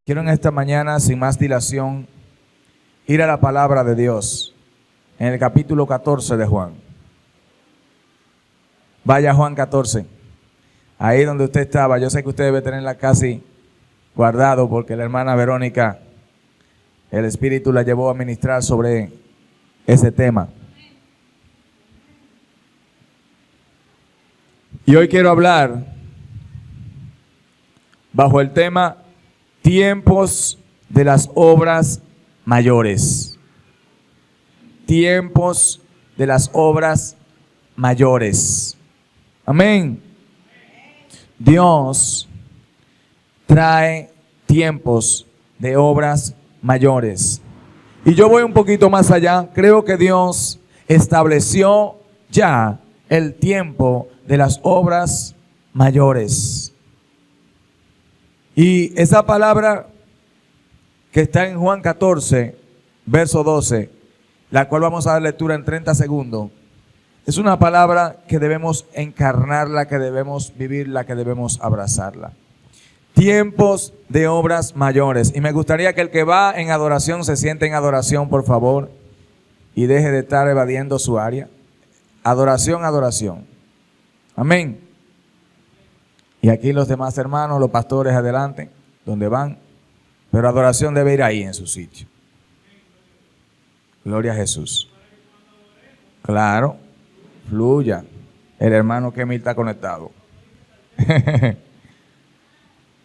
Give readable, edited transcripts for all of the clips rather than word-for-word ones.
Quiero en esta mañana, sin más dilación, ir a la palabra de Dios en el capítulo 14 de Juan. Vaya Juan 14. Ahí donde usted estaba, yo sé que usted debe tenerla casi guardado porque la hermana Verónica, el Espíritu la llevó a ministrar sobre ese tema. Y hoy quiero hablar bajo el tema tiempos de las obras mayores. Tiempos de las obras mayores. Amén. Dios trae tiempos de obras mayores. Y yo voy un poquito más allá. Creo que Dios estableció ya el tiempo de las obras mayores. Y esa palabra que está en Juan 14, verso 12, la cual vamos a dar lectura en 30 segundos, es una palabra que debemos encarnarla, que debemos vivirla, que debemos abrazarla. Tiempos de obras mayores. Y me gustaría que el que va en adoración se siente en adoración, por favor, y deje de estar evadiendo su área. Adoración, adoración. Amén. Y aquí los demás hermanos, los pastores adelante, donde van. Pero adoración debe ir ahí en su sitio. Gloria a Jesús. Claro, fluya. El hermano Kemil está conectado.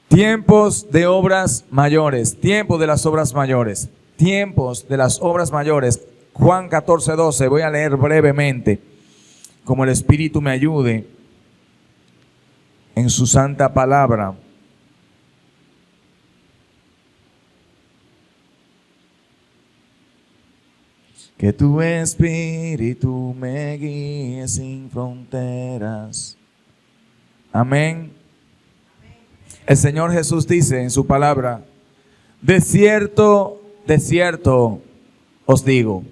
Tiempos de obras mayores. Tiempos de las obras mayores. Tiempos de las obras mayores. Juan 14, 12. Voy a leer brevemente, como el Espíritu me ayude en su santa palabra. Que tu Espíritu me guíe sin fronteras. Amén. El Señor Jesús dice en su palabra: de cierto os digo,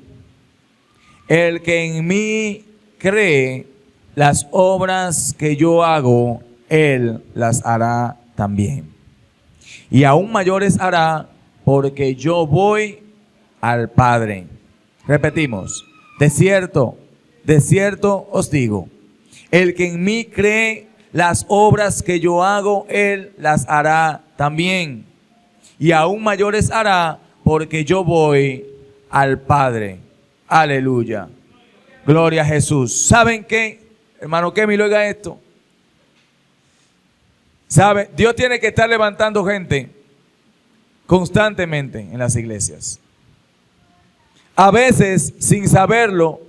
el que en mí cree, las obras que yo hago, Él las hará también. Y aún mayores hará, porque yo voy al Padre. Repetimos: de cierto os digo, el que en mí cree, las obras que yo hago, Él las hará también. Y aún mayores hará, porque yo voy al Padre. Aleluya. Gloria a Jesús. ¿Saben qué? Hermano Kemil, oiga esto. ¿Sabe? Dios tiene que estar levantando gente constantemente en las iglesias. A veces, sin saberlo,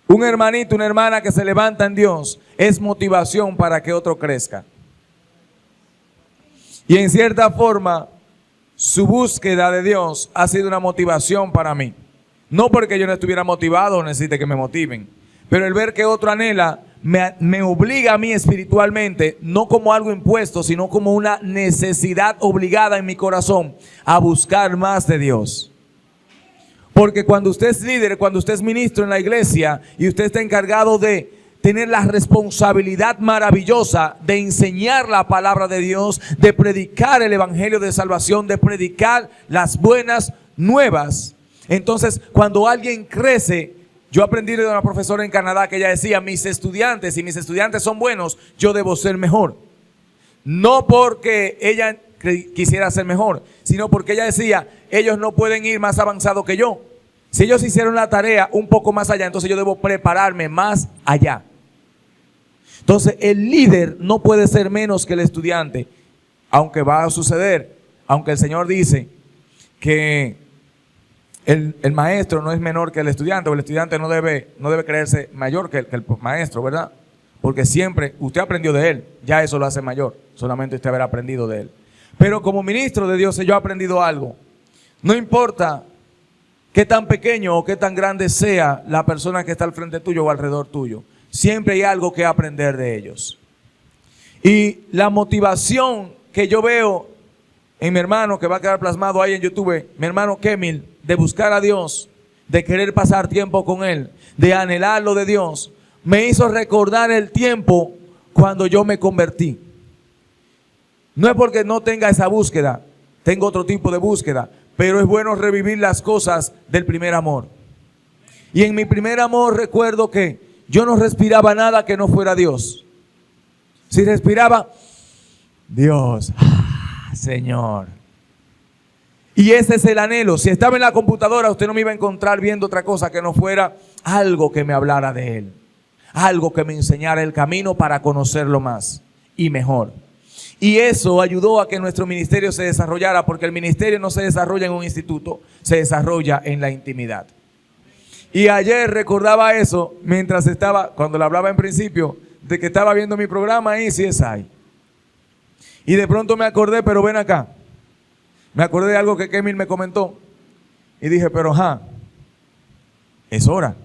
un hermanito, una hermana que se levanta en Dios es motivación para que otro crezca. Y en cierta forma, su búsqueda de Dios ha sido una motivación para mí. No porque yo no estuviera motivado o necesite que me motiven, pero el ver que otro anhela me obliga a mí espiritualmente, no como algo impuesto, sino como una necesidad obligada en mi corazón a buscar más de Dios. Porque cuando usted es líder, cuando usted es ministro en la iglesia y usted está encargado de tener la responsabilidad maravillosa de enseñar la palabra de Dios, de predicar el evangelio de salvación, de predicar las buenas nuevas. Entonces, cuando alguien crece, yo aprendí de una profesora en Canadá que ella decía: mis estudiantes, si mis estudiantes son buenos, yo debo ser mejor. No porque ella quisiera ser mejor, sino porque ella decía: ellos no pueden ir más avanzado que yo. Si ellos hicieron la tarea un poco más allá, entonces yo debo prepararme más allá. Entonces el líder no puede ser menos que el estudiante, aunque va a suceder, aunque el Señor dice que el maestro no es menor que el estudiante, o el estudiante no debe creerse mayor que el maestro, ¿verdad? Porque siempre usted aprendió de él, ya eso lo hace mayor, solamente usted habrá aprendido de él. Pero como ministro de Dios yo he aprendido algo. No importa qué tan pequeño o qué tan grande sea la persona que está al frente tuyo o alrededor tuyo, siempre hay algo que aprender de ellos. Y la motivación que yo veo en mi hermano, que va a quedar plasmado ahí en YouTube, mi hermano Kemil, de buscar a Dios, de querer pasar tiempo con Él, de anhelar lo de Dios, me hizo recordar el tiempo cuando yo me convertí. No es porque no tenga esa búsqueda, tengo otro tipo de búsqueda, pero es bueno revivir las cosas del primer amor. Y en mi primer amor recuerdo que yo no respiraba nada que no fuera Dios. Si respiraba, Dios, Señor. Y ese es el anhelo. Si estaba en la computadora, usted no me iba a encontrar viendo otra cosa que no fuera algo que me hablara de Él. Algo que me enseñara el camino para conocerlo más y mejor. Y eso ayudó a que nuestro ministerio se desarrollara, porque el ministerio no se desarrolla en un instituto, se desarrolla en la intimidad. Y ayer recordaba eso mientras estaba, cuando le hablaba en principio, de que estaba viendo mi programa ahí, CSI. Y de pronto me acordé, pero ven acá. Me acordé de algo que Kemil me comentó. Y dije, pero es hora.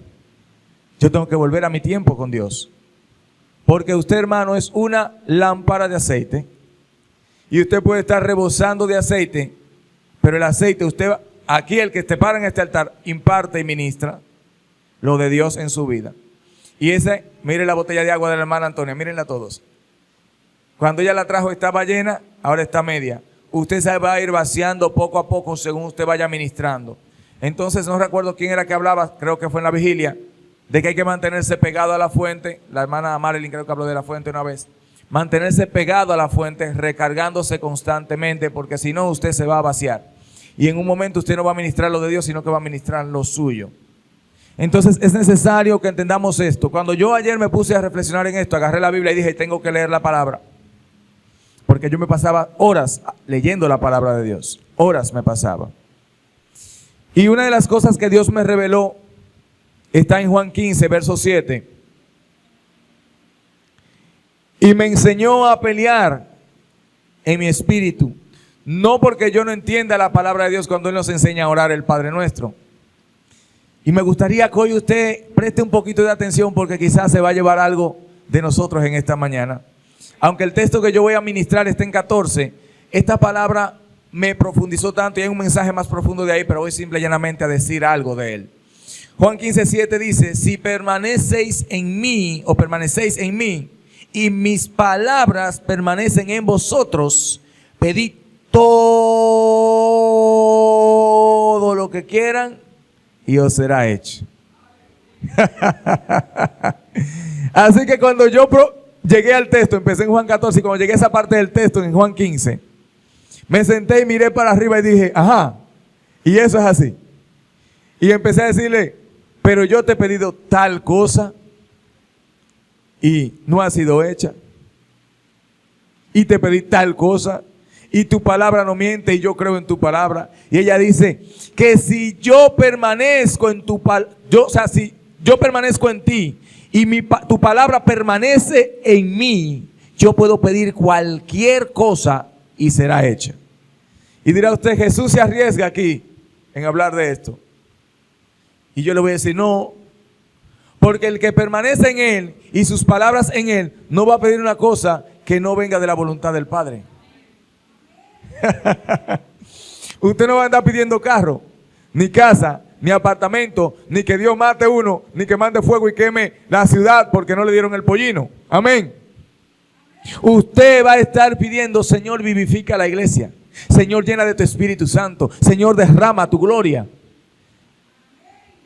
Yo tengo que volver a mi tiempo con Dios. Porque usted, hermano, es una lámpara de aceite. Y usted puede estar rebosando de aceite. Pero el aceite, usted, aquí el que te para en este altar, imparte y ministra lo de Dios en su vida. Y ese, mire la botella de agua de la hermana Antonia, mírenla todos. Cuando ella la trajo estaba llena, ahora está media. Usted se va a ir vaciando poco a poco según usted vaya ministrando. Entonces no recuerdo quién era que hablaba, creo que fue en la vigilia, de que hay que mantenerse pegado a la fuente. La hermana Marilyn creo que habló de la fuente una vez. Mantenerse pegado a la fuente, recargándose constantemente, porque si no usted se va a vaciar. Y en un momento usted no va a ministrar lo de Dios, sino que va a ministrar lo suyo. Entonces es necesario que entendamos esto. Cuando yo ayer me puse a reflexionar en esto, agarré la Biblia y dije, tengo que leer la palabra. Porque yo me pasaba horas leyendo la palabra de Dios. Horas me pasaba. Y una de las cosas que Dios me reveló está en Juan 15, verso 7. Y me enseñó a pelear en mi espíritu. No porque yo no entienda la palabra de Dios cuando Él nos enseña a orar el Padre Nuestro. Y me gustaría que hoy usted preste un poquito de atención, porque quizás se va a llevar algo de nosotros en esta mañana. Aunque el texto que yo voy a ministrar está en 14, esta palabra me profundizó tanto y hay un mensaje más profundo de ahí, pero voy simple y llanamente a decir algo de él. Juan 15, 7 dice, si permanecéis en mí o permanecéis en mí y mis palabras permanecen en vosotros, pedid todo lo que quieran y os será hecho. Así que cuando yo llegué al texto, empecé en Juan 14 y cuando llegué a esa parte del texto en Juan 15, me senté y miré para arriba y dije, y eso es así. Y empecé a decirle, pero yo te he pedido tal cosa y no ha sido hecha. Y te pedí tal cosa y tu palabra no miente y yo creo en tu palabra. Y ella dice que si yo permanezco en tu palabra, si yo permanezco en ti y tu palabra permanece en mí, yo puedo pedir cualquier cosa y será hecha. Y dirá usted, Jesús se arriesga aquí en hablar de esto. Y yo le voy a decir, no, porque el que permanece en Él y sus palabras en Él no va a pedir una cosa que no venga de la voluntad del Padre. Usted no va a andar pidiendo carro, ni casa, ni apartamento, ni que Dios mate uno, ni que mande fuego y queme la ciudad porque no le dieron el pollino. Amén. Usted va a estar pidiendo, Señor, vivifica la iglesia. Señor, llena de tu Espíritu Santo. Señor, derrama tu gloria.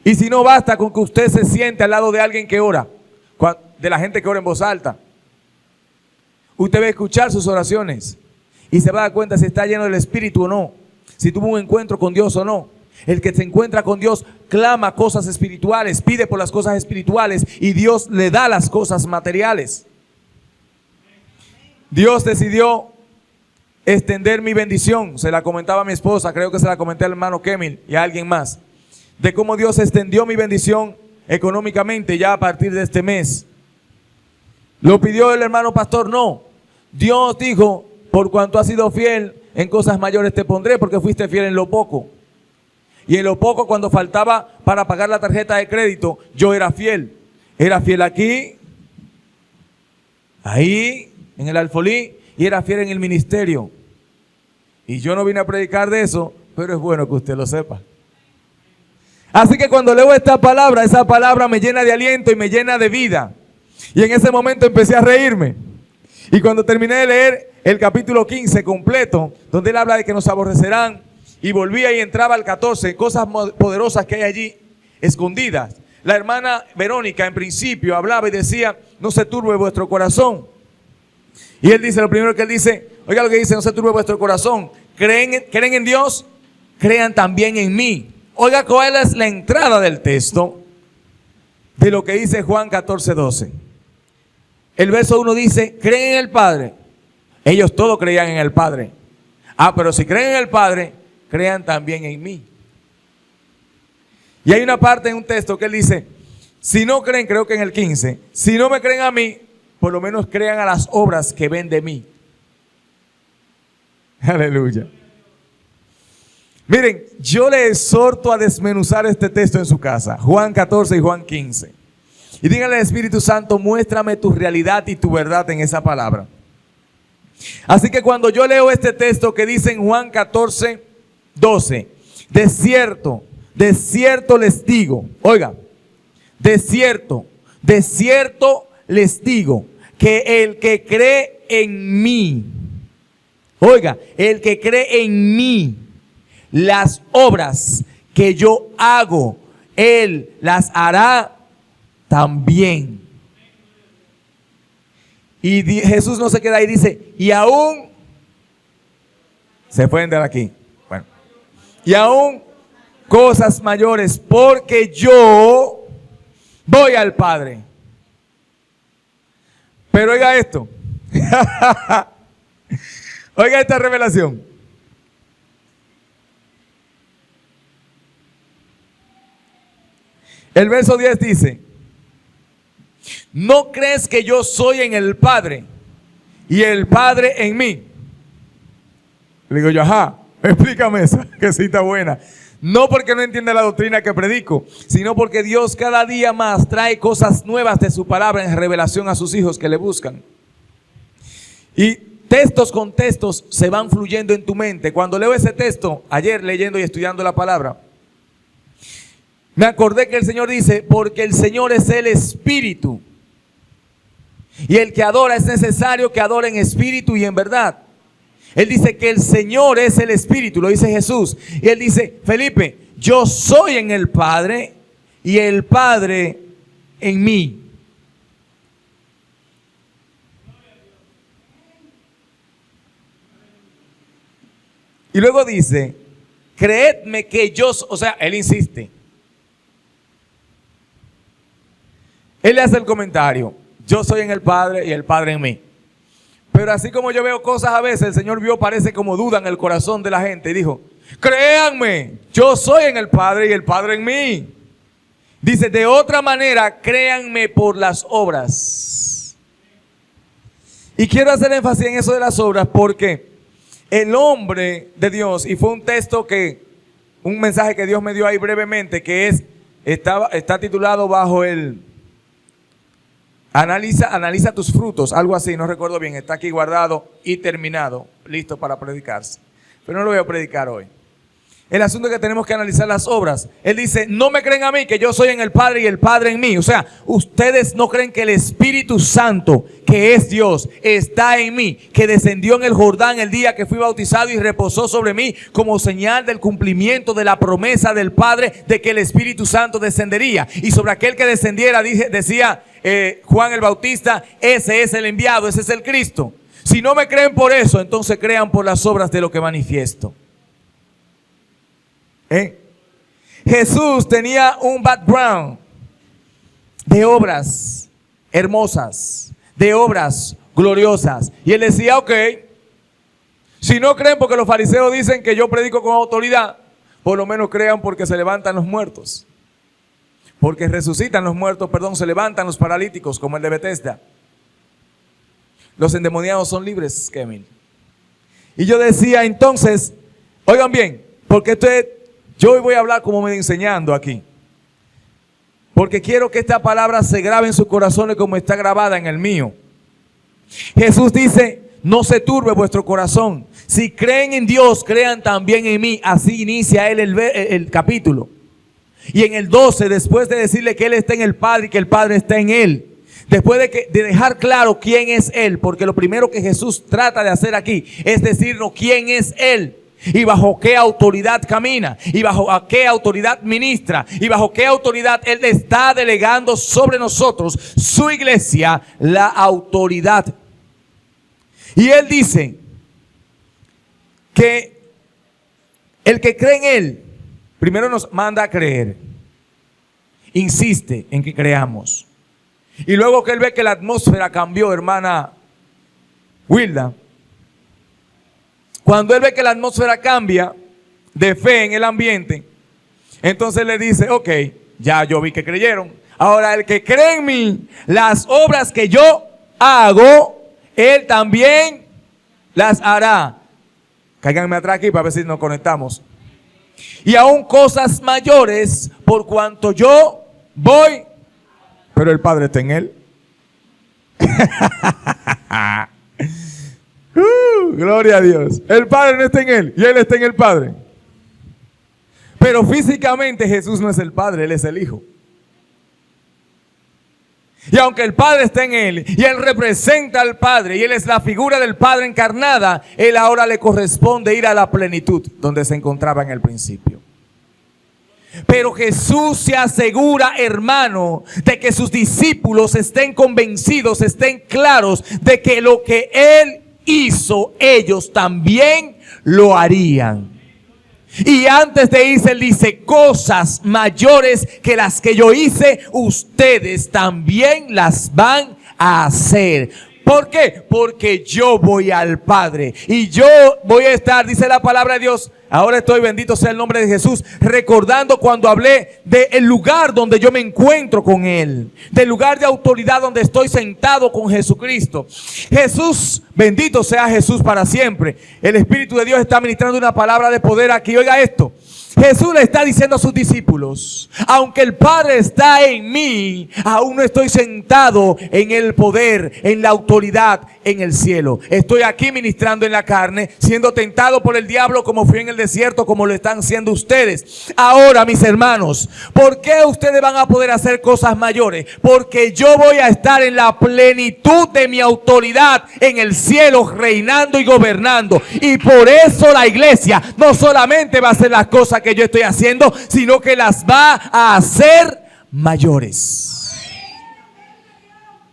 Y si no, basta con que usted se siente al lado de alguien que ora, de la gente que ora en voz alta. Usted va a escuchar sus oraciones y se va a dar cuenta si está lleno del Espíritu o no, si tuvo un encuentro con Dios o no. El que se encuentra con Dios clama cosas espirituales, pide por las cosas espirituales y Dios le da las cosas materiales. Dios decidió extender mi bendición. Se la comentaba a mi esposa, creo que se la comenté al hermano Kemil y a alguien más, de cómo Dios extendió mi bendición económicamente ya a partir de este mes. ¿Lo pidió el hermano pastor? No. Dios dijo, por cuanto has sido fiel, en cosas mayores te pondré, porque fuiste fiel en lo poco. Y en lo poco, cuando faltaba para pagar la tarjeta de crédito, yo era fiel. Era fiel aquí, ahí, en el Alfolí, y era fiel en el ministerio. Y yo no vine a predicar de eso, pero es bueno que usted lo sepa. Así que cuando leo esta palabra, esa palabra me llena de aliento y me llena de vida. Y en ese momento empecé a reírme. Y cuando terminé de leer el capítulo 15 completo, donde él habla de que nos aborrecerán, y volvía y entraba al 14, cosas poderosas que hay allí escondidas. La hermana Verónica en principio hablaba y decía, no se turbe vuestro corazón. Y él dice, lo primero que él dice, oiga lo que dice, no se turbe vuestro corazón. ¿Creen en Dios? Crean también en mí. Oiga cuál es la entrada del texto de lo que dice Juan 14:12. El verso 1 dice, creen en el Padre. Ellos todos creían en el Padre. Pero si creen en el Padre, crean también en mí. Y hay una parte en un texto que él dice, si no creen, creo que en el 15, si no me creen a mí, por lo menos crean a las obras que ven de mí. Aleluya. Miren, yo le exhorto a desmenuzar este texto en su casa, Juan 14 y Juan 15. Y díganle al Espíritu Santo, muéstrame tu realidad y tu verdad en esa palabra. Así que cuando yo leo este texto que dice en Juan 14:12, de cierto les digo, oiga, de cierto les digo, que el que cree en mí, oiga, el que cree en mí, las obras que yo hago, él las hará también. Y Jesús no se queda ahí, dice, y aún, se pueden dar aquí, bueno, y aún cosas mayores, porque yo voy al Padre. Pero oiga esto, oiga esta revelación. El verso 10 dice, ¿no crees que yo soy en el Padre y el Padre en mí? Le digo yo, explícame esa, que sí está buena. No porque no entienda la doctrina que predico, sino porque Dios cada día más trae cosas nuevas de su palabra en revelación a sus hijos que le buscan. Y textos con textos se van fluyendo en tu mente. Cuando leo ese texto, ayer leyendo y estudiando la palabra, me acordé que el Señor dice, porque el Señor es el Espíritu. Y el que adora es necesario que adore en espíritu y en verdad. Él dice que el Señor es el Espíritu, lo dice Jesús. Y él dice, Felipe, yo soy en el Padre y el Padre en mí. Y luego dice, creedme que yo, o sea, él insiste. Él le hace el comentario, yo soy en el Padre y el Padre en mí. Pero así como yo veo cosas a veces, el Señor vio, parece como duda en el corazón de la gente y dijo, créanme, yo soy en el Padre y el Padre en mí. Dice, de otra manera, créanme por las obras. Y quiero hacer énfasis en eso de las obras porque el hombre de Dios, y fue un texto un mensaje que Dios me dio ahí brevemente, que está titulado bajo el Analiza tus frutos, algo así, no recuerdo bien, está aquí guardado y terminado, listo para predicarse. Pero no lo voy a predicar hoy. El asunto es que tenemos que analizar las obras. Él dice, no me creen a mí, que yo soy en el Padre y el Padre en mí. O sea, ustedes no creen que el Espíritu Santo, que es Dios, está en mí, que descendió en el Jordán el día que fui bautizado y reposó sobre mí como señal del cumplimiento de la promesa del Padre de que el Espíritu Santo descendería. Y sobre aquel que descendiera, decía Juan el Bautista, ese es el enviado, ese es el Cristo. Si no me creen por eso, entonces crean por las obras de lo que manifiesto. Jesús tenía un background de obras hermosas, de obras gloriosas. Y él decía, ok, si no creen porque los fariseos dicen que yo predico con autoridad, por lo menos crean porque se levantan los muertos. Porque resucitan los muertos, se levantan los paralíticos, como el de Bethesda. Los endemoniados son libres, Kevin. Y yo decía entonces, oigan bien, porque yo hoy voy a hablar como me enseñando aquí. Porque quiero que esta palabra se grabe en sus corazones como está grabada en el mío. Jesús dice, no se turbe vuestro corazón. Si creen en Dios, crean también en mí. Así inicia él el capítulo. Y en el 12, después de decirle que Él está en el Padre y que el Padre está en Él, Después de dejar claro quién es Él, porque lo primero que Jesús trata de hacer aquí es decirnos quién es Él y bajo qué autoridad camina y bajo a qué autoridad ministra y bajo qué autoridad Él está delegando sobre nosotros, su iglesia, la autoridad. Y Él dice que el que cree en Él, primero nos manda a creer, insiste en que creamos. Y luego que Él ve que la atmósfera cambió, hermana Wilda, cuando Él ve que la atmósfera cambia de fe en el ambiente, entonces le dice, ok, ya yo vi que creyeron. Ahora el que cree en mí, las obras que yo hago, Él también las hará. Cáiganme atrás aquí para ver si nos conectamos. Y aún cosas mayores, por cuanto yo voy, pero el Padre está en Él. Gloria a Dios. El Padre no está en Él y Él está en el Padre. Pero físicamente Jesús no es el Padre, Él es el Hijo. Y aunque el Padre está en Él y Él representa al Padre y Él es la figura del Padre encarnada, Él ahora le corresponde ir a la plenitud donde se encontraba en el principio. Pero Jesús se asegura, hermano, de que sus discípulos estén convencidos, estén claros de que lo que Él hizo, ellos también lo harían. Y antes de irse, Él dice, cosas mayores que las que yo hice, ustedes también las van a hacer. ¿Por qué? Porque yo voy al Padre y yo voy a estar, dice la palabra de Dios. Ahora estoy, bendito sea el nombre de Jesús, recordando cuando hablé del lugar donde yo me encuentro con Él, del lugar de autoridad donde estoy sentado con Jesucristo. Jesús, bendito sea Jesús para siempre. El Espíritu de Dios está ministrando una palabra de poder aquí. Oiga esto. Jesús le está diciendo a sus discípulos, aunque el Padre está en mí, aún no estoy sentado en el poder, en la autoridad, en el cielo. Estoy aquí ministrando en la carne, siendo tentado por el diablo como fui en el desierto, como lo están siendo ustedes. Ahora, mis hermanos, ¿por qué ustedes van a poder hacer cosas mayores? Porque yo voy a estar en la plenitud de mi autoridad en el cielo, reinando y gobernando. Y por eso la iglesia no solamente va a hacer las cosas que yo estoy haciendo, sino que las va a hacer mayores.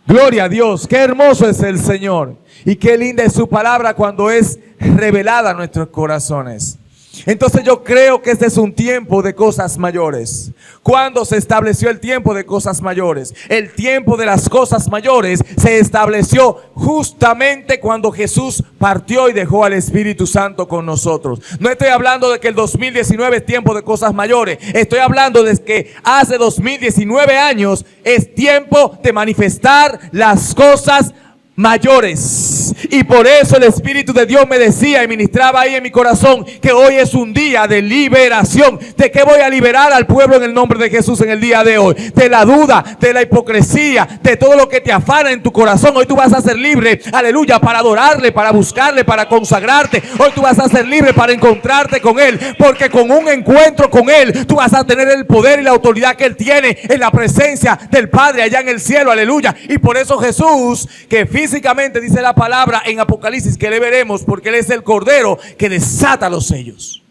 Gloria a Dios, qué hermoso es el Señor y qué linda es su palabra cuando es revelada a nuestros corazones. Entonces yo creo que este es un tiempo de cosas mayores. ¿Cuándo se estableció el tiempo de cosas mayores? El tiempo de las cosas mayores se estableció justamente cuando Jesús partió y dejó al Espíritu Santo con nosotros. No estoy hablando de que el 2019 es tiempo de cosas mayores. Estoy hablando de que hace 2019 años es tiempo de manifestar las cosas mayores. Y por eso el Espíritu de Dios me decía y ministraba ahí en mi corazón que hoy es un día de liberación. ¿De qué voy a liberar al pueblo en el nombre de Jesús en el día de hoy? De la duda, de la hipocresía, de todo lo que te afana en tu corazón. Hoy tú vas a ser libre, aleluya, para adorarle, para buscarle, para consagrarte. Hoy tú vas a ser libre para encontrarte con Él, porque con un encuentro con Él tú vas a tener el poder y la autoridad que Él tiene en la presencia del Padre allá en el cielo, aleluya. Y por eso Jesús, que físicamente dice la palabra en Apocalipsis que le veremos, porque Él es el Cordero que desata los sellos.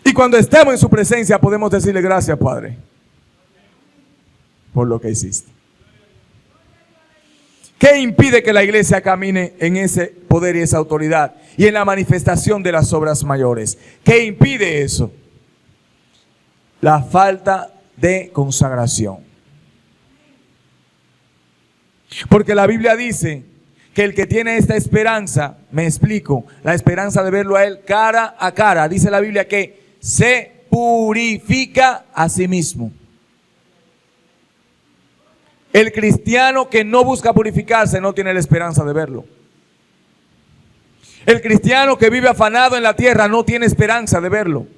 Y cuando estemos en su presencia podemos decirle gracias, Padre, por lo que hiciste. ¿Qué impide que la iglesia camine en ese poder y esa autoridad y en la manifestación de las obras mayores? ¿Qué impide eso? La falta de consagración. Porque la Biblia dice que el que tiene esta esperanza, me explico, la esperanza de verlo a Él cara a cara, dice la Biblia que se purifica a sí mismo. El cristiano que no busca purificarse no tiene la esperanza de verlo. El cristiano que vive afanado en la tierra no tiene esperanza de verlo.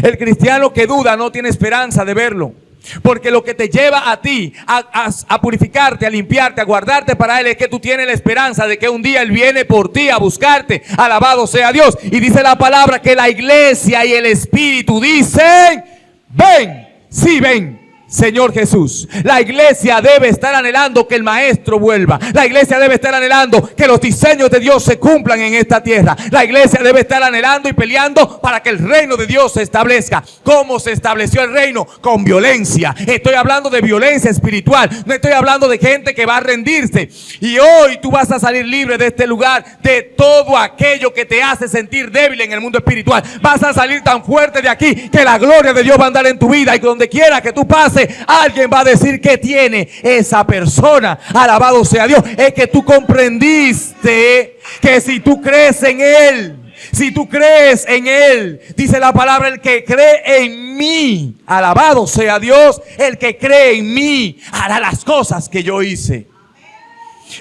El cristiano que duda no tiene esperanza de verlo. Porque lo que te lleva a ti a purificarte, a limpiarte, a guardarte para Él es que tú tienes la esperanza de que un día Él viene por ti a buscarte. Alabado sea Dios. Y dice la palabra que la iglesia y el Espíritu dicen, ven, sí ven. Señor Jesús. La iglesia debe estar anhelando que el maestro vuelva. La iglesia debe estar anhelando que los diseños de Dios se cumplan en esta tierra. La iglesia debe estar anhelando y peleando para que el reino de Dios se establezca. ¿Cómo se estableció el reino? Con violencia. Estoy hablando de violencia espiritual. No estoy hablando de gente que va a rendirse. Y hoy tú vas a salir libre de este lugar, de todo aquello que te hace sentir débil en el mundo espiritual. Vas a salir tan fuerte de aquí que la gloria de Dios va a andar en tu vida, y donde quiera que tú pases, alguien va a decir que tiene esa persona. Alabado sea Dios. Es que tú comprendiste que si tú crees en Él, si tú crees en Él, dice la palabra, el que cree en mí, alabado sea Dios, el que cree en mí hará las cosas que yo hice.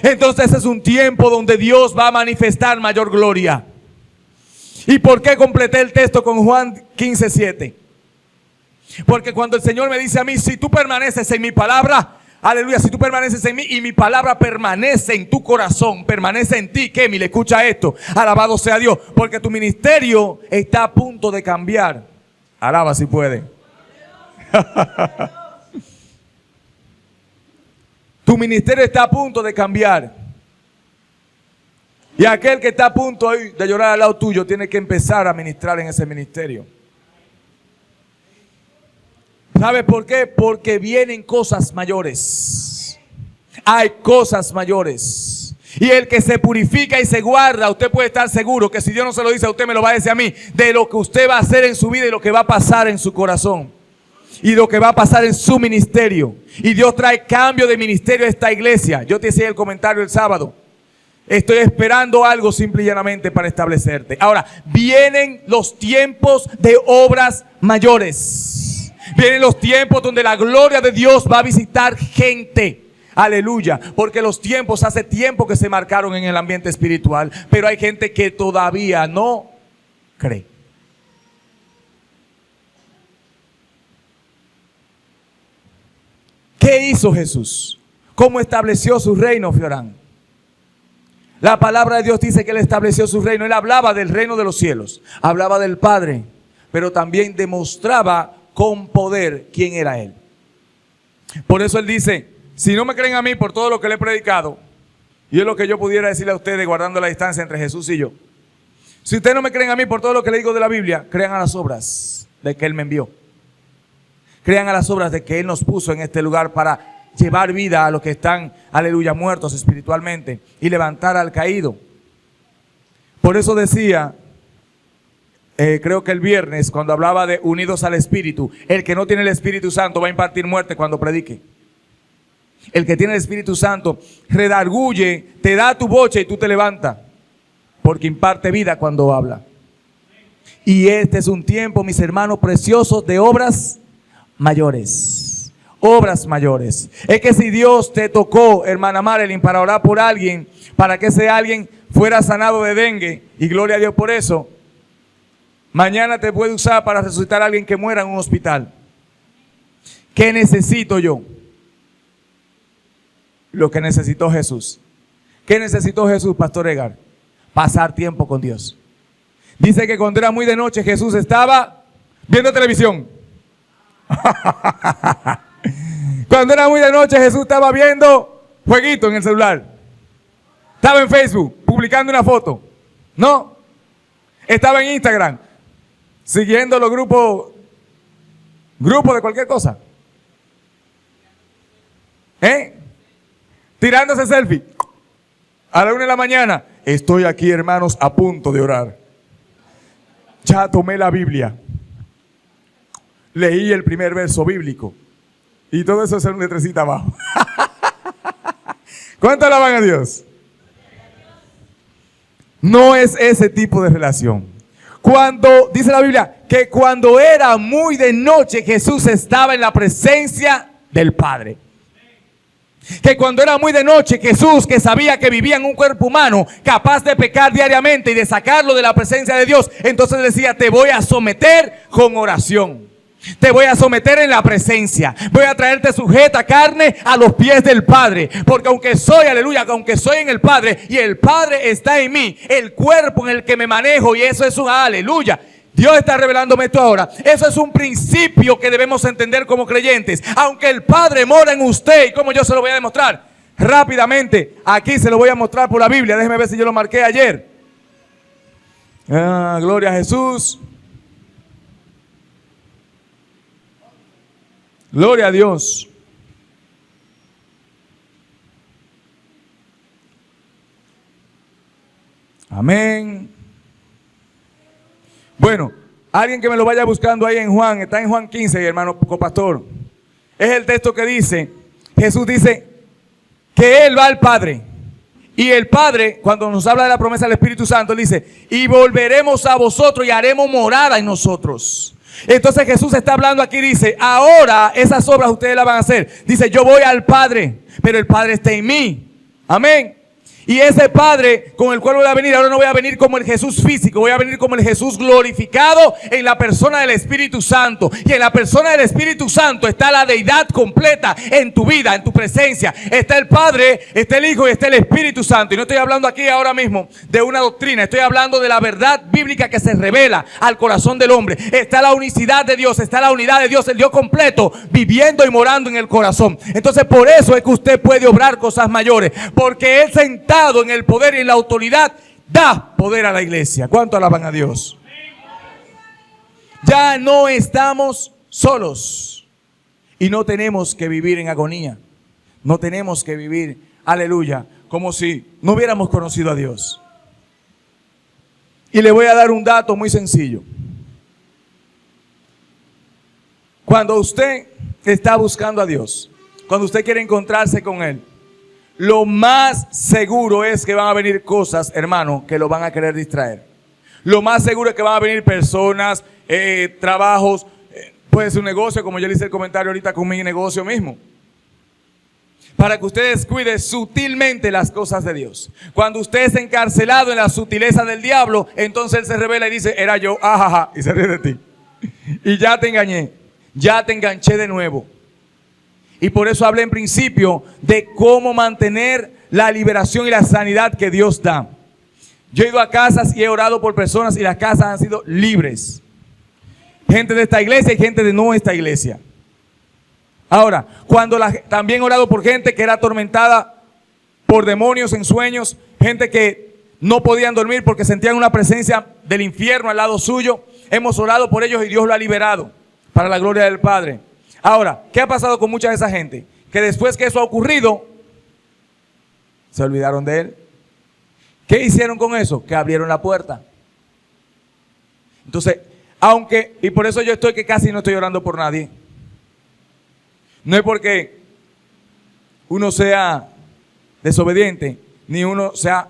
Entonces es un tiempo donde Dios va a manifestar mayor gloria. ¿Y por qué completé el texto con Juan 15:7? Porque cuando el Señor me dice a mí, si tú permaneces en mi palabra, aleluya, si tú permaneces en mí y mi palabra permanece en tu corazón, permanece en ti, ¿qué? Mire, escucha esto, alabado sea Dios, porque tu ministerio está a punto de cambiar. Alaba si puede. Tu ministerio está a punto de cambiar. Y aquel que está a punto hoy de llorar al lado tuyo tiene que empezar a ministrar en ese ministerio. ¿Sabe por qué? Porque vienen cosas mayores. Hay cosas mayores. Y el que se purifica y se guarda, usted puede estar seguro que si Dios no se lo dice a usted, me lo va a decir a mí, de lo que usted va a hacer en su vida y lo que va a pasar en su corazón. Y lo que va a pasar en su ministerio. Y Dios trae cambio de ministerio a esta iglesia. Yo te hice el comentario el sábado. Estoy esperando algo simple y llanamente para establecerte. Ahora, vienen los tiempos de obras mayores. Vienen los tiempos donde la gloria de Dios va a visitar gente. Aleluya. Porque los tiempos, hace tiempo que se marcaron en el ambiente espiritual. Pero hay gente que todavía no cree. ¿Qué hizo Jesús? ¿Cómo estableció su reino, Fiorán? La palabra de Dios dice que Él estableció su reino. Él hablaba del reino de los cielos. Hablaba del Padre. Pero también demostraba con poder quién era Él. Por eso Él dice, si no me creen a mí por todo lo que le he predicado, y es lo que yo pudiera decirle a ustedes guardando la distancia entre Jesús y yo. Si ustedes no me creen a mí por todo lo que le digo de la Biblia, crean a las obras de que Él me envió. Crean a las obras de que Él nos puso en este lugar para llevar vida a los que están, aleluya, muertos espiritualmente y levantar al caído. Por eso decía, creo que el viernes, cuando hablaba de unidos al Espíritu, el que no tiene el Espíritu Santo va a impartir muerte cuando predique. El que tiene el Espíritu Santo redarguye, te da tu bocha y tú te levantas, porque imparte vida cuando habla. Y este es un tiempo, mis hermanos preciosos, de obras mayores. Obras mayores. Es que si Dios te tocó, hermana Marilyn, para orar por alguien, para que ese alguien fuera sanado de dengue, y gloria a Dios por eso, mañana te puede usar para resucitar a alguien que muera en un hospital. ¿Qué necesito yo? Lo que necesitó Jesús. ¿Qué necesitó Jesús, Pastor Edgar? Pasar tiempo con Dios. Dice que cuando era muy de noche Jesús estaba viendo televisión. Cuando era muy de noche Jesús estaba viendo jueguito en el celular. Estaba en Facebook publicando una foto. No. Estaba en Instagram siguiendo los grupos de cualquier cosa. Tirándose selfie. A la 1 de la mañana. Estoy aquí, hermanos, a punto de orar. Ya tomé la Biblia. Leí el primer verso bíblico. Y todo eso es en letrecita abajo. ¿Cuánto alaban a Dios? No es ese tipo de relación. Cuando, dice la Biblia, que cuando era muy de noche, Jesús estaba en la presencia del Padre. Que cuando era muy de noche, Jesús, que sabía que vivía en un cuerpo humano, capaz de pecar diariamente y de sacarlo de la presencia de Dios, entonces decía, te voy a someter con oración. Te voy a someter en la presencia. Voy a traerte sujeta carne a los pies del Padre. Porque aunque soy, aleluya, aunque soy en el Padre y el Padre está en mí, el cuerpo en el que me manejo, y eso es un aleluya, Dios está revelándome esto ahora. Eso es un principio que debemos entender como creyentes. Aunque el Padre mora en usted, ¿y cómo yo se lo voy a demostrar? Rápidamente, aquí se lo voy a mostrar por la Biblia. Déjeme ver si yo lo marqué ayer. Gloria a Jesús. Gloria a Dios. Amén. Bueno, alguien que me lo vaya buscando ahí en Juan, está en Juan 15, hermano copastor. Es el texto que dice, Jesús dice que Él va al Padre. Y el Padre, cuando nos habla de la promesa del Espíritu Santo, Él dice, y volveremos a vosotros y haremos morada en nosotros. Entonces Jesús está hablando aquí, dice, ahora esas obras ustedes las van a hacer. Dice, yo voy al Padre, pero el Padre está en mí. Amén. Y ese Padre con el cual voy a venir, ahora no voy a venir como el Jesús físico, voy a venir como el Jesús glorificado en la persona del Espíritu Santo. Y en la persona del Espíritu Santo está la deidad completa en tu vida, en tu presencia. Está el Padre, está el Hijo y está el Espíritu Santo. Y no estoy hablando aquí ahora mismo de una doctrina, estoy hablando de la verdad bíblica que se revela al corazón del hombre. Está la unicidad de Dios, está la unidad de Dios, el Dios completo, viviendo y morando en el corazón. Entonces por eso es que usted puede obrar cosas mayores, porque Él sentado en el poder y en la autoridad da poder a la iglesia. ¿Cuánto alaban a Dios? Ya no estamos solos y no tenemos que vivir en agonía. No tenemos que vivir, aleluya, como si no hubiéramos conocido a Dios. Y le voy a dar un dato muy sencillo. Cuando usted está buscando a Dios, cuando usted quiere encontrarse con Él, lo más seguro es que van a venir cosas, hermano, que lo van a querer distraer. Lo más seguro es que van a venir personas, trabajos, puede ser un negocio, como yo le hice el comentario ahorita con mi negocio mismo. Para que usted descuide sutilmente las cosas de Dios. Cuando usted es encarcelado en la sutileza del diablo, entonces Él se revela y dice, era yo, ajaja, y se ríe de ti. Y ya te engañé, ya te enganché de nuevo. Y por eso hablé en principio de cómo mantener la liberación y la sanidad que Dios da. Yo he ido a casas y he orado por personas y las casas han sido libres. Gente de esta iglesia y gente de no esta iglesia. Ahora, también he orado por gente que era atormentada por demonios en sueños, gente que no podían dormir porque sentían una presencia del infierno al lado suyo. Hemos orado por ellos y Dios lo ha liberado para la gloria del Padre. Ahora, ¿qué ha pasado con mucha de esa gente? Que después que eso ha ocurrido, se olvidaron de Él. ¿Qué hicieron con eso? Que abrieron la puerta. Entonces, y por eso yo estoy que casi no estoy orando por nadie. No es porque uno sea desobediente, ni uno sea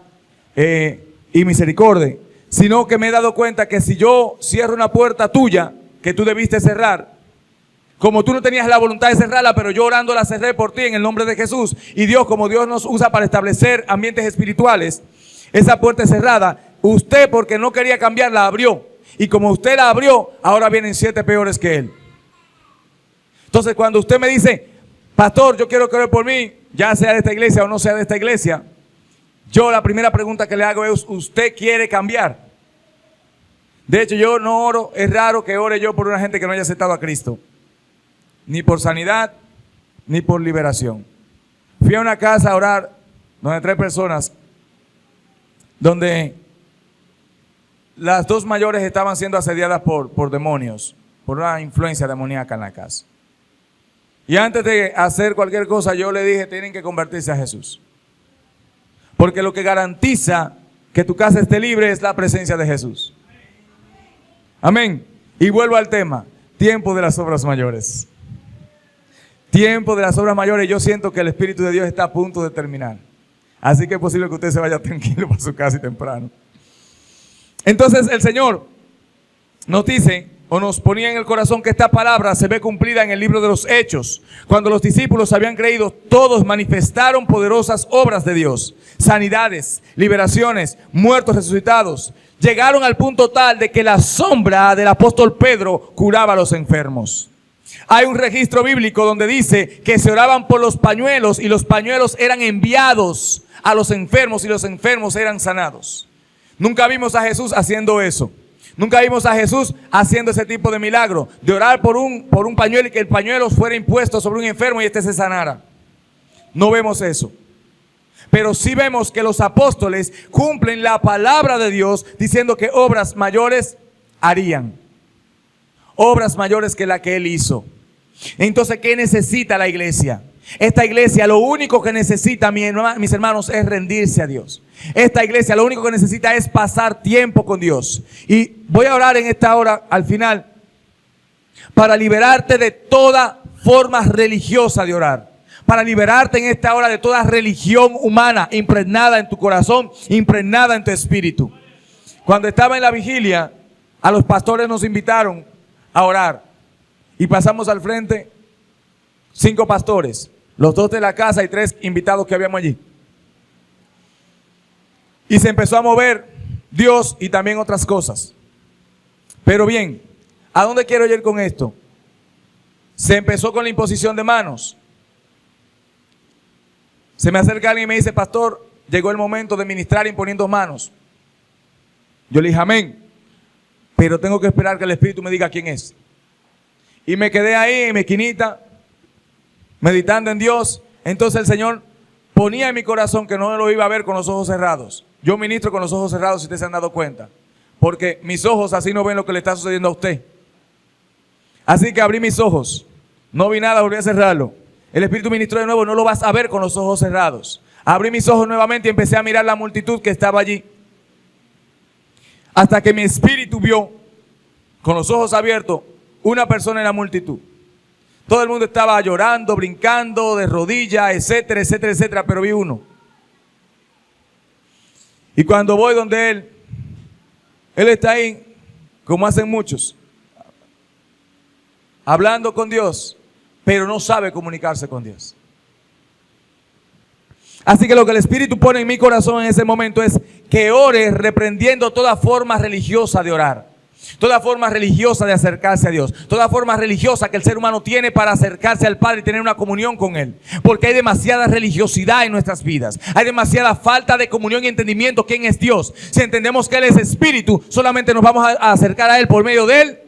inmisericordia, sino que me he dado cuenta que si yo cierro una puerta tuya, que tú debiste cerrar, como tú no tenías la voluntad de cerrarla, pero yo orando la cerré por ti en el nombre de Jesús. Y Dios, como Dios nos usa para establecer ambientes espirituales, esa puerta es cerrada. Usted, porque no quería cambiar, la abrió. Y como usted la abrió, ahora vienen 7 peores que Él. Entonces, cuando usted me dice, pastor, yo quiero que ore por mí, ya sea de esta iglesia o no sea de esta iglesia, yo la primera pregunta que le hago es, ¿usted quiere cambiar? De hecho, yo no oro, es raro que ore yo por una gente que no haya aceptado a Cristo. Ni por sanidad, ni por liberación. Fui a una casa a orar, donde 3 personas, donde las 2 mayores estaban siendo asediadas por demonios, por una influencia demoníaca en la casa. Y antes de hacer cualquier cosa, yo le dije, tienen que convertirse a Jesús. Porque lo que garantiza que tu casa esté libre es la presencia de Jesús. Amén. Y vuelvo al tema, tiempo de las obras mayores. Tiempo de las obras mayores, yo siento que el Espíritu de Dios está a punto de terminar. Así que es posible que usted se vaya tranquilo para su casa y temprano. Entonces el Señor nos dice, o nos ponía en el corazón, que esta palabra se ve cumplida en el libro de los Hechos. Cuando los discípulos habían creído, todos manifestaron poderosas obras de Dios. Sanidades, liberaciones, muertos resucitados. Llegaron al punto tal de que la sombra del apóstol Pedro curaba a los enfermos. Hay un registro bíblico donde dice que se oraban por los pañuelos y los pañuelos eran enviados a los enfermos y los enfermos eran sanados. Nunca vimos a Jesús haciendo eso. Nunca vimos a Jesús haciendo ese tipo de milagro, de orar por un pañuelo y que el pañuelo fuera impuesto sobre un enfermo y este se sanara. No vemos eso. Pero sí vemos que los apóstoles cumplen la palabra de Dios diciendo que obras mayores harían. Obras mayores que la que Él hizo. Entonces, ¿qué necesita la iglesia? Esta iglesia lo único que necesita, mis hermanos, es rendirse a Dios. Esta iglesia lo único que necesita es pasar tiempo con Dios. Y voy a orar en esta hora, al final, para liberarte de toda forma religiosa de orar. Para liberarte en esta hora de toda religión humana impregnada en tu corazón, impregnada en tu espíritu. Cuando estaba en la vigilia, a los pastores nos invitaron a orar. Y pasamos al frente 5 pastores, los 2 de la casa y 3 invitados que habíamos allí. Y se empezó a mover Dios y también otras cosas. Pero bien, ¿a dónde quiero ir con esto? Se empezó con la imposición de manos. Se me acerca alguien y me dice: pastor, llegó el momento de ministrar imponiendo manos. Yo le dije: amén, pero tengo que esperar que el Espíritu me diga quién es. Y me quedé ahí en mi esquinita, meditando en Dios. Entonces el Señor ponía en mi corazón que no lo iba a ver con los ojos cerrados. Yo ministro con los ojos cerrados, si ustedes se han dado cuenta. Porque mis ojos así no ven lo que le está sucediendo a usted. Así que abrí mis ojos. No vi nada, volví a cerrarlo. El Espíritu ministró de nuevo: no lo vas a ver con los ojos cerrados. Abrí mis ojos nuevamente y empecé a mirar la multitud que estaba allí. Hasta que mi espíritu vio, con los ojos abiertos, una persona en la multitud. Todo el mundo estaba llorando, brincando, de rodillas, etcétera, etcétera, etcétera, pero vi uno. Y cuando voy donde él está ahí, como hacen muchos, hablando con Dios, pero no sabe comunicarse con Dios. Así que lo que el Espíritu pone en mi corazón en ese momento es que ore reprendiendo toda forma religiosa de orar. Toda forma religiosa de acercarse a Dios. Toda forma religiosa que el ser humano tiene para acercarse al Padre y tener una comunión con Él. Porque hay demasiada religiosidad en nuestras vidas. Hay demasiada falta de comunión y entendimiento. ¿Quién es Dios? Si entendemos que Él es Espíritu, solamente nos vamos a acercar a Él por medio del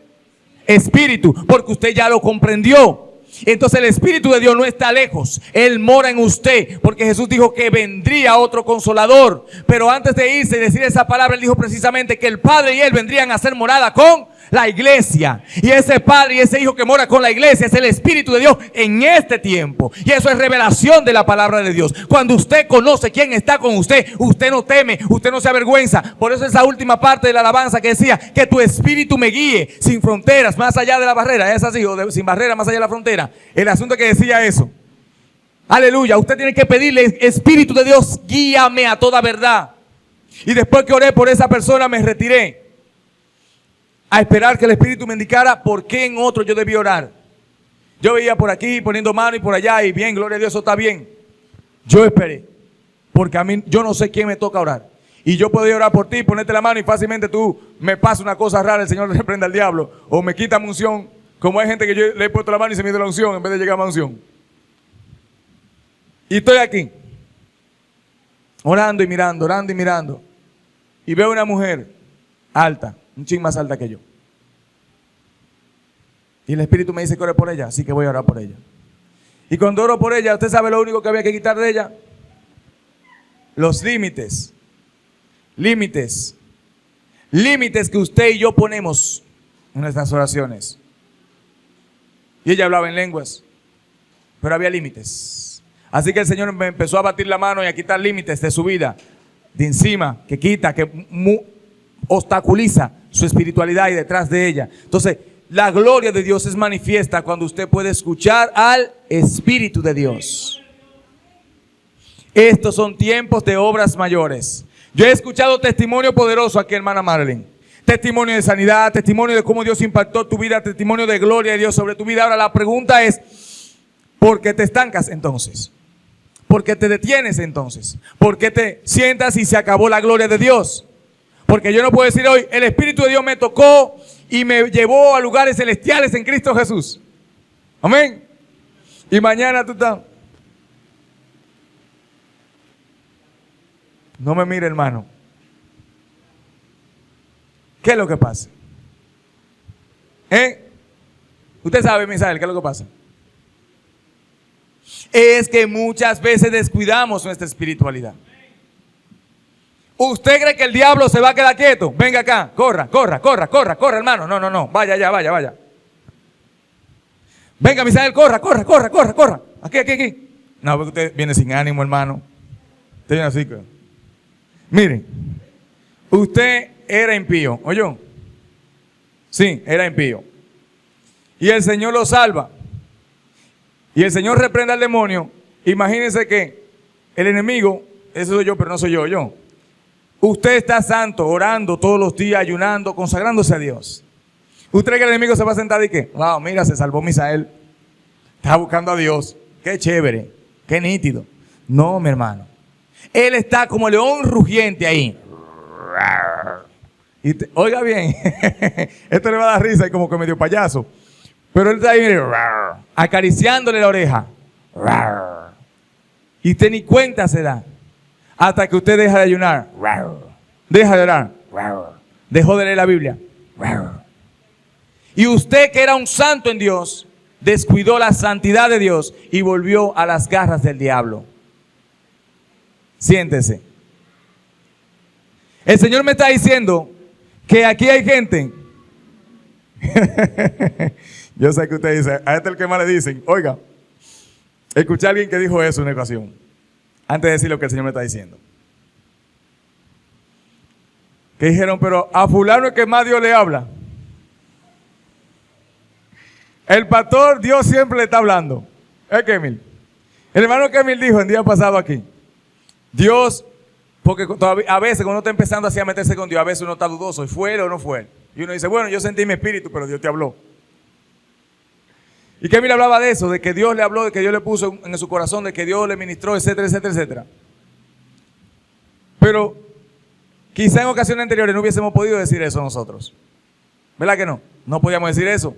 Espíritu. Porque usted ya lo comprendió. Entonces el Espíritu de Dios no está lejos. Él mora en usted. Porque Jesús dijo que vendría otro Consolador. Pero antes de irse y decir esa palabra, Él dijo precisamente que el Padre y Él vendrían a hacer morada con la iglesia. Y ese Padre y ese Hijo que mora con la iglesia es el Espíritu de Dios en este tiempo. Y eso es revelación de la palabra de Dios. Cuando usted conoce quién está con usted, usted no teme, usted no se avergüenza. Por eso esa última parte de la alabanza que decía: que tu Espíritu me guíe sin fronteras, más allá de la barrera. Es así, sin barrera, más allá de la frontera. El asunto que decía eso. Aleluya. Usted tiene que pedirle: Espíritu de Dios, guíame a toda verdad. Y después que oré por esa persona, me retiré a esperar que el Espíritu me indicara por qué en otro yo debía orar. Yo veía por aquí poniendo mano y por allá, y bien, gloria a Dios, eso está bien. Yo esperé, porque a mí yo no sé quién me toca orar. Y yo podía orar por ti, ponerte la mano y fácilmente tú me pasa una cosa rara, el Señor le reprenda al diablo, o me quita mi unción, como hay gente que yo le he puesto la mano y se me dio la unción en vez de llegar a la unción. Y estoy aquí, orando y mirando, y veo una mujer alta, un chin más alta que yo. Y el Espíritu me dice que ore por ella, así que voy a orar por ella. Y cuando oro por ella, ¿usted sabe lo único que había que quitar de ella? Los límites. Límites que usted y yo ponemos en nuestras oraciones. Y ella hablaba en lenguas, pero había límites. Así que el Señor me empezó a batir la mano y a quitar límites de su vida, de encima, que quita, que obstaculiza su espiritualidad y detrás de ella. Entonces, la gloria de Dios es manifiesta cuando usted puede escuchar al Espíritu de Dios. Estos son tiempos de obras mayores. Yo he escuchado testimonio poderoso aquí, hermana Marilyn. Testimonio de sanidad, testimonio de cómo Dios impactó tu vida, testimonio de gloria de Dios sobre tu vida. Ahora la pregunta es: ¿por qué te estancas entonces? ¿Por qué te detienes entonces? ¿Por qué te sientas y se acabó la gloria de Dios? Porque yo no puedo decir hoy: el Espíritu de Dios me tocó y me llevó a lugares celestiales en Cristo Jesús. Amén. Y mañana tú estás. No me mire, hermano. ¿Qué es lo que pasa? Usted sabe, Misael, ¿qué es lo que pasa? Es que muchas veces descuidamos nuestra espiritualidad. ¿Usted cree que el diablo se va a quedar quieto? Venga acá, corra, hermano. No, vaya allá, vaya. Venga, Misael, corra. Aquí. No, porque usted viene sin ánimo, hermano. Usted viene así. Mire, usted era impío, ¿oyó? Sí, era impío. Y el Señor lo salva. Y el Señor reprende al demonio. Imagínense que el enemigo, eso soy yo, pero no soy yo. Usted está santo, orando todos los días, ayunando, consagrándose a Dios. ¿Usted cree que el enemigo se va a sentar y qué? Wow, mira, se salvó Misael. Está buscando a Dios. Qué chévere, qué nítido. No, mi hermano. Él está como león rugiente ahí. Y oiga bien, esto le va a dar risa y como que medio payaso. Pero él está ahí, mire, acariciándole la oreja. Y usted ni cuenta se da. Hasta que usted deja de ayunar. Deja de orar. Dejó de leer la Biblia. Y usted, que era un santo en Dios, descuidó la santidad de Dios y volvió a las garras del diablo. Siéntese. El Señor me está diciendo que aquí hay gente. Yo sé que usted dice, a este es el que más le dicen. Oiga, escuché a alguien que dijo eso en una ocasión, antes de decir lo que el Señor me está diciendo. Que dijeron, pero a fulano es que más Dios le habla. El pastor, Dios siempre le está hablando. Es Kemil. El hermano Kemil dijo el día pasado aquí, Dios, porque todavía, a veces cuando uno está empezando así a meterse con Dios, a veces uno está dudoso, ¿y fue él o no fue él? Y uno dice, bueno, yo sentí mi espíritu, pero Dios te habló. Y Kemil hablaba de eso, de que Dios le habló, de que Dios le puso en su corazón, de que Dios le ministró, etcétera. Pero quizá en ocasiones anteriores no hubiésemos podido decir eso nosotros. ¿Verdad que no? No podíamos decir eso.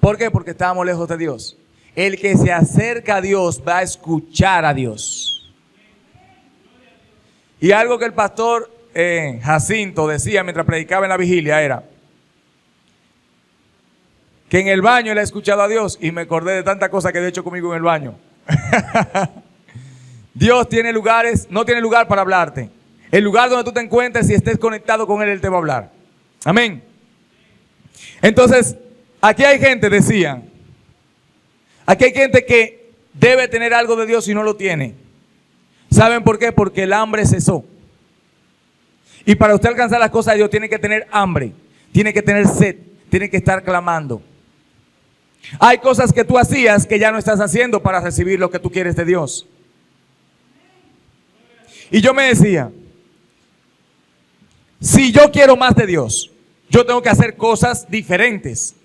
¿Por qué? Porque estábamos lejos de Dios. El que se acerca a Dios va a escuchar a Dios. Y algo que el pastor Jacinto decía mientras predicaba en la vigilia era que en el baño él ha escuchado a Dios, y me acordé de tantas cosas que he hecho conmigo en el baño. Dios tiene lugares, no tiene lugar para hablarte. El lugar donde tú te encuentres, si estés conectado con Él te va a hablar. Amén. Entonces, aquí hay gente, decían, aquí hay gente que debe tener algo de Dios y no lo tiene. ¿Saben por qué? Porque el hambre cesó. Y para usted alcanzar las cosas de Dios tiene que tener hambre, tiene que tener sed, tiene que estar clamando. Hay cosas que tú hacías que ya no estás haciendo para recibir lo que tú quieres de Dios. Y yo me decía, si yo quiero más de Dios, yo tengo que hacer cosas diferentes.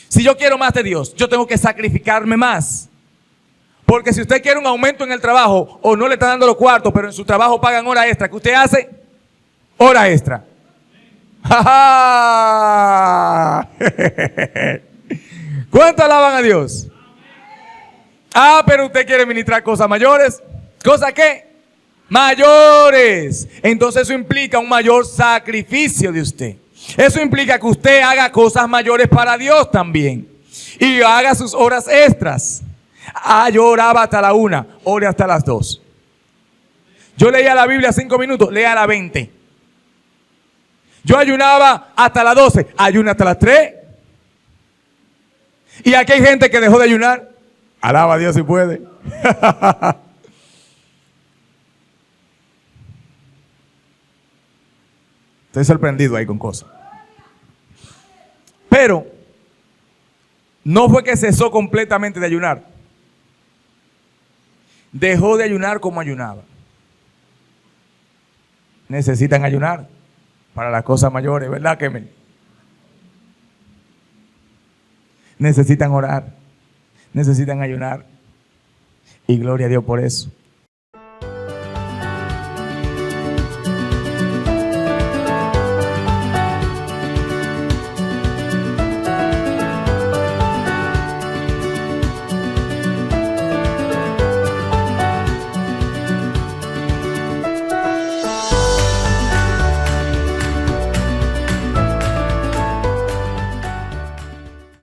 Si yo quiero más de Dios, yo tengo que sacrificarme más. Porque si usted quiere un aumento en el trabajo o no le está dando los cuartos, pero en su trabajo pagan hora extra, ¿qué usted hace? Hora extra. ¡Ja, ja! ¿Cuánto alaban a Dios? Ah, pero usted quiere ministrar cosas mayores. ¿Cosas qué? Mayores. Entonces eso implica un mayor sacrificio de usted. Eso implica que usted haga cosas mayores para Dios también. Y haga sus horas extras. Ah, yo oraba hasta la 1, ore hasta las 2. Yo leía la Biblia 5 minutos, lea la 20. Yo ayunaba hasta las 12, ayuna hasta las 3. Y aquí hay gente que dejó de ayunar. Alaba a Dios si puede. Estoy sorprendido ahí con cosas. Pero no fue que cesó completamente de ayunar. Dejó de ayunar como ayunaba. Necesitan ayunar para las cosas mayores, ¿verdad, Kemel? Necesitan orar, necesitan ayunar. Y gloria a Dios por eso.